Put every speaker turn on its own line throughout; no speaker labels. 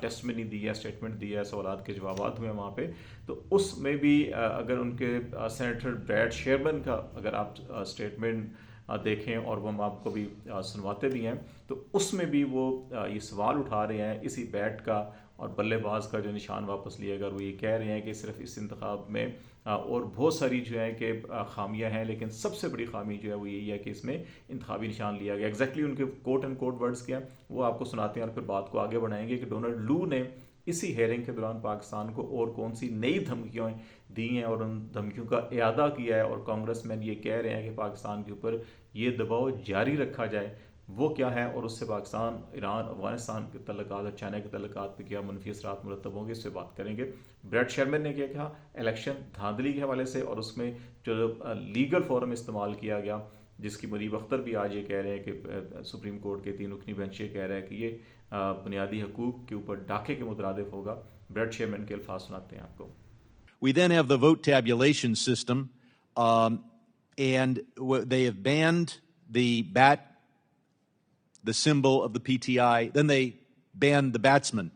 Test میں نہیں دی ہے، اسٹیٹمنٹ دی ہے، سوالات کے جوابات ہوئے ہیں وہاں پہ. تو اس میں بھی اگر ان کے سینیٹر بریڈ شیرمن کا اگر آپ اسٹیٹمنٹ دیکھیں اور وہ ہم آپ کو بھی سنواتے بھی ہیں، تو اس میں بھی وہ یہ سوال اٹھا رہے ہیں اسی بیٹ کا اور بلے باز کا جو نشان واپس لیا گیا. وہ یہ کہہ رہے ہیں کہ صرف اس انتخاب میں اور بہت ساری جو ہے کہ خامیاں ہیں، لیکن سب سے بڑی خامی جو ہے وہ یہی ہے کہ اس میں انتخابی نشان لیا گیا. ایگزیکٹلی ان کے کوٹ اینڈ کوٹ ورڈز کیا وہ آپ کو سناتے ہیں اور پھر بات کو آگے بڑھائیں گے کہ ڈونلڈ لو نے اسی ہیئرنگ کے دوران پاکستان کو اور کون سی نئی دھمکیاں دی ہیں اور ان دھمکیوں کا اعادہ کیا ہے، اور کانگریس مین یہ کہہ رہے ہیں کہ پاکستان کے اوپر یہ دباؤ جاری رکھا جائے. وہ کیا ہے اور اس سے پاکستان، ایران، افغانستان کے تعلقات اور چائنا کے تعلقات پہ کیا منفی اثرات مرتب ہوں گے، اس سے بات کریں گے. بریڈ شیرمن نے کیا کہا الیکشن دھاندلی کے حوالے سے، اور اس میں جو لیگل فورم استعمال کیا گیا جس کی منیب اختر بھی آج یہ کہہ رہے ہیں کہ سپریم کورٹ کے 3 رکنی بینچ یہ کہہ رہا ہے کہ یہ بنیادی حقوق کے اوپر ڈاکے کے مترادف ہوگا. بریڈ شیرمن کے الفاظ سناتے ہیں آپ کو.
We then have the vote tabulation system, and they have banned the bat, the symbol of the PTI. Then they banned the batsman.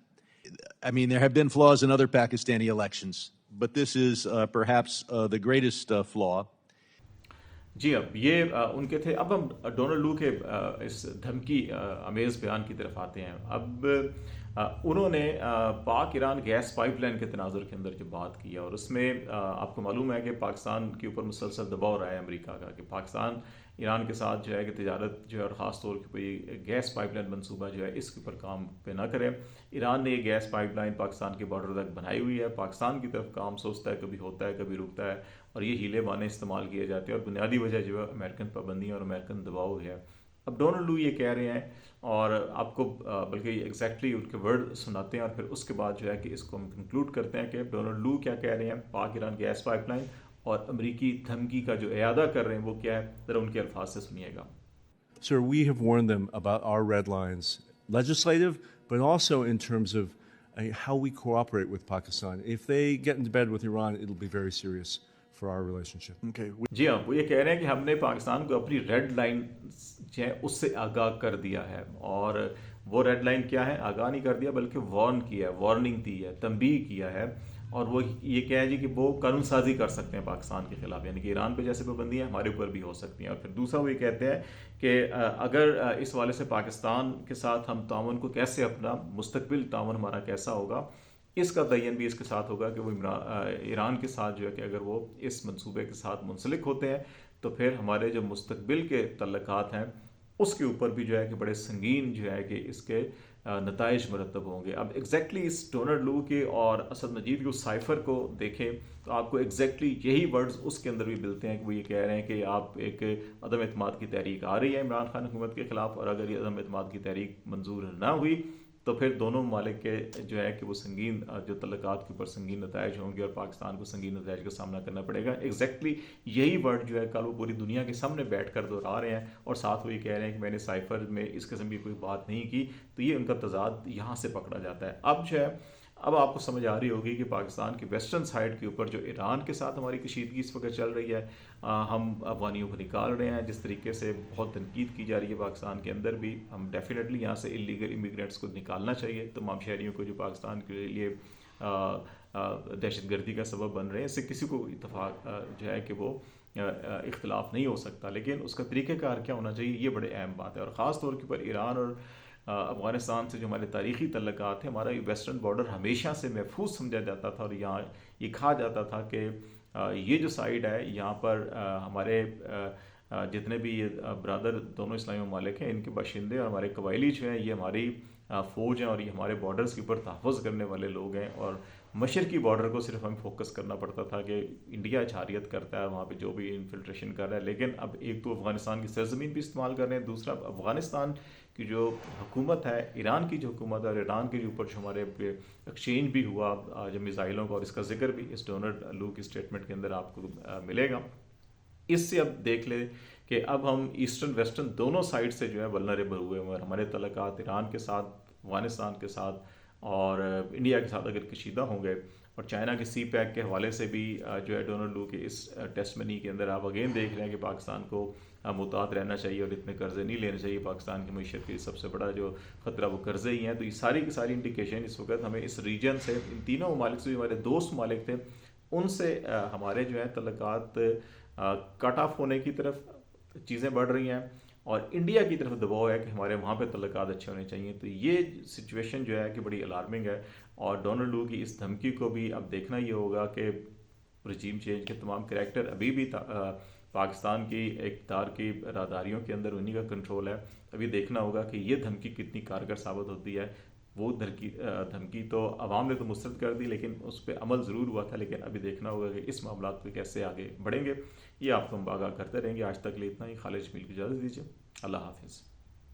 I mean, there have been flaws in other Pakistani elections, but this is perhaps the greatest flaw.
جی اب یہ ان کے تھے. اب ہم Donald لو کے اس دھمکی amaze بیان کی طرف آتے ہیں. اب انہوں نے پاک ایران گیس پائپ لائن کے تناظر کے اندر جو بات کی ہے، اور اس میں آپ کو معلوم ہے کہ پاکستان کے اوپر مسلسل دباؤ رہا ہے امریکہ کا کہ پاکستان ایران کے ساتھ جو ہے کہ تجارت جو ہے اور خاص طور کے یہ گیس پائپ لائن منصوبہ جو ہے اس کے اوپر کام پہ نہ کرے. ایران نے یہ گیس پائپ لائن پاکستان کے بارڈر تک بنائی ہوئی ہے. پاکستان کی طرف کام سوچتا ہے، کبھی ہوتا ہے کبھی رکتا ہے، اور یہ ہیلے بانے استعمال کیے جاتے ہیں، اور بنیادی وجہ جو ہے امریکن پابندیاں اور امریکن دباؤ ہے. اب ڈونلڈ لو یہ کہہ رہے ہیں، اور آپ کو بلکہ ایگزیکٹلی ان کے ورڈ سناتے ہیں اور پھر اس کے بعد جو ہے کہ اس کو ہم کنکلوڈ کرتے ہیں کہ ڈونلڈ لو کیا کہہ رہے ہیں پاک ایران گیس پائپ لائن اور امریکی دھمکی کا جو اعادہ کر رہے ہیں وہ کیا ہے. ذرا ان کے الفاظ سے سنیے گا.
Sir, we have warned them about our red lines, legislative, but also in terms of how we cooperate with Pakistan. If they get into bed with Iran, it'll be very serious for our relationship.
Okay.
جی ہاں، وہ یہ کہہ رہے ہیں کہ ہم نے پاکستان کو اپنی ریڈ لائن جو ہے اس سے آگاہ کر دیا ہے، اور وہ ریڈ لائن کیا ہے؟ آگاہ نہیں کر دیا بلکہ وارن کیا ہے، وارننگ دی ہے، تنبیہ کیا ہے. اور وہ یہ کہہ ہے جی کہ وہ قانون سازی کر سکتے ہیں پاکستان کے خلاف، یعنی کہ ایران پہ جیسے پابندیاں ہمارے اوپر بھی ہو سکتی ہیں. اور پھر دوسرا وہ یہ کہتے ہیں کہ اگر اس والے سے پاکستان کے ساتھ ہم تعاون کو کیسے، اپنا مستقبل تعاون ہمارا کیسا ہوگا، اس کا تعین بھی اس کے ساتھ ہوگا کہ وہ ایران کے ساتھ جو ہے کہ اگر وہ اس منصوبے کے ساتھ منسلک ہوتے ہیں تو پھر ہمارے جو مستقبل کے تعلقات ہیں اس کے اوپر بھی جو ہے کہ بڑے سنگین جو ہے کہ اس کے نتائج مرتب ہوں گے. اب ایگزیکٹلی اس ڈونلڈ لو کے اور اسد مجید کے سائفر کو دیکھیں تو آپ کو ایگزیکٹلی یہی ورڈز اس کے اندر بھی ملتے ہیں کہ وہ یہ کہہ رہے ہیں کہ آپ ایک عدم اعتماد کی تحریک آ رہی ہے عمران خان حکومت کے خلاف، اور اگر یہ عدم اعتماد کی تحریک منظور نہ ہوئی تو پھر دونوں ممالک کے جو ہے کہ وہ سنگین جو تعلقات کے اوپر سنگین نتائج ہوں گے اور پاکستان کو سنگین نتائج کا سامنا کرنا پڑے گا. ایگزیکٹلی یہی ورڈ جو ہے کل وہ پوری دنیا کے سامنے بیٹھ کر دہرا رہے ہیں، اور ساتھ وہ یہ کہہ رہے ہیں کہ میں نے سائفر میں اس قسم کی کوئی بات نہیں کی. تو یہ ان کا تضاد یہاں سے پکڑا جاتا ہے. اب جو ہے اب آپ کو سمجھ آ رہی ہوگی کہ پاکستان کی ویسٹرن سائڈ کے اوپر جو ایران کے ساتھ ہماری کشیدگی اس وقت چل رہی ہے، ہم افغانیوں کو نکال رہے ہیں، جس طریقے سے بہت تنقید کی جا رہی ہے پاکستان کے اندر بھی. ہم ڈیفینیٹلی یہاں سے انلیگل امیگرینٹس کو نکالنا چاہیے، تمام شہریوں کو جو پاکستان کے لیے دہشت گردی کا سبب بن رہے ہیں. اس سے کسی کو اتفاق جو ہے کہ وہ اختلاف نہیں ہو سکتا، لیکن اس کا طریقہ کار کیا ہونا چاہیے یہ بڑے اہم بات ہے. اور خاص طور کے اوپر ایران اور افغانستان سے جو ہمارے تاریخی تعلقات ہیں، ہمارا یہ ویسٹرن بارڈر ہمیشہ سے محفوظ سمجھا جاتا تھا، اور یہاں یہ کہا جاتا تھا کہ یہ جو سائڈ ہے یہاں پر ہمارے جتنے بھی یہ برادر دونوں اسلامی ممالک ہیں ان کے باشندے اور ہمارے قبائلی جو ہیں یہ ہماری فوج ہیں، اور یہ ہمارے بارڈرز کے اوپر تحفظ کرنے والے لوگ ہیں. اور مشرقی بارڈر کو صرف ہمیں فوکس کرنا پڑتا تھا کہ انڈیا اچھاریت کرتا ہے وہاں پہ جو بھی انفلٹریشن کر رہا ہے، لیکن اب ایک تو افغانستان کی سرزمین بھی استعمال کر رہے ہیں، دوسرا افغانستان کی جو حکومت ہے، ایران کی جو حکومت ہے، اور ایران کے اوپر جو ہمارے ایکسچینج بھی ہوا جو میزائلوں کا، اور اس کا ذکر بھی اس ڈونلڈ لو کی اسٹیٹمنٹ کے اندر آپ کو ملے گا. اس سے اب دیکھ لیں کہ اب ہم ایسٹرن ویسٹرن دونوں سائڈ سے جو ہے ولنریبل ہوئے ہیں. ہمارے تعلقات ایران کے ساتھ، افغانستان کے ساتھ اور انڈیا کے ساتھ اگر کشیدہ ہوں گے اور چائنا کے سی پیک کے حوالے سے بھی جو ہے ڈونلڈ لو کے اس ٹیسٹ منی کے اندر آپ اگین دیکھ رہے ہیں کہ پاکستان کو محتاط رہنا چاہیے اور اتنے قرضے نہیں لینے چاہیے. پاکستان کی معیشت کے سب سے بڑا جو خطرہ وہ قرضے ہی ہیں. تو یہ ساری کی ساری انڈیکیشن اس وقت ہمیں اس ریجن سے, ان تینوں ممالک سے, جو ہمارے دوست ممالک تھے ان سے ہمارے جو ہیں تعلقات کٹ آف ہونے کی طرف چیزیں بڑھ رہی ہیں, اور انڈیا کی طرف دباؤ ہے کہ ہمارے وہاں پہ تعلقات اچھے ہونے چاہیے. تو یہ سچویشن جو ہے کہ بڑی الارمنگ ہے, اور ڈونلڈ لو کی اس دھمکی کو بھی اب دیکھنا یہ ہوگا کہ رجیم چینج کے تمام کریکٹر ابھی بھی پاکستان کی اقتدار کی راداریوں کے اندر انہی کا کنٹرول ہے. ابھی دیکھنا ہوگا کہ یہ دھمکی کتنی کارگر ثابت ہوتی ہے. وہ دھمکی تو عوام نے تو مسترد کر دی, لیکن اس پہ عمل ضرور ہوا تھا. لیکن ابھی دیکھنا ہوگا کہ اس معاملات پہ کیسے آگے بڑھیں گے. یہ آپ کو ہم آگاہ کرتے رہیں گے. آج تک لیے اتنا ہی. خالد جمیل کی اجازت دیجیے. اللہ حافظ.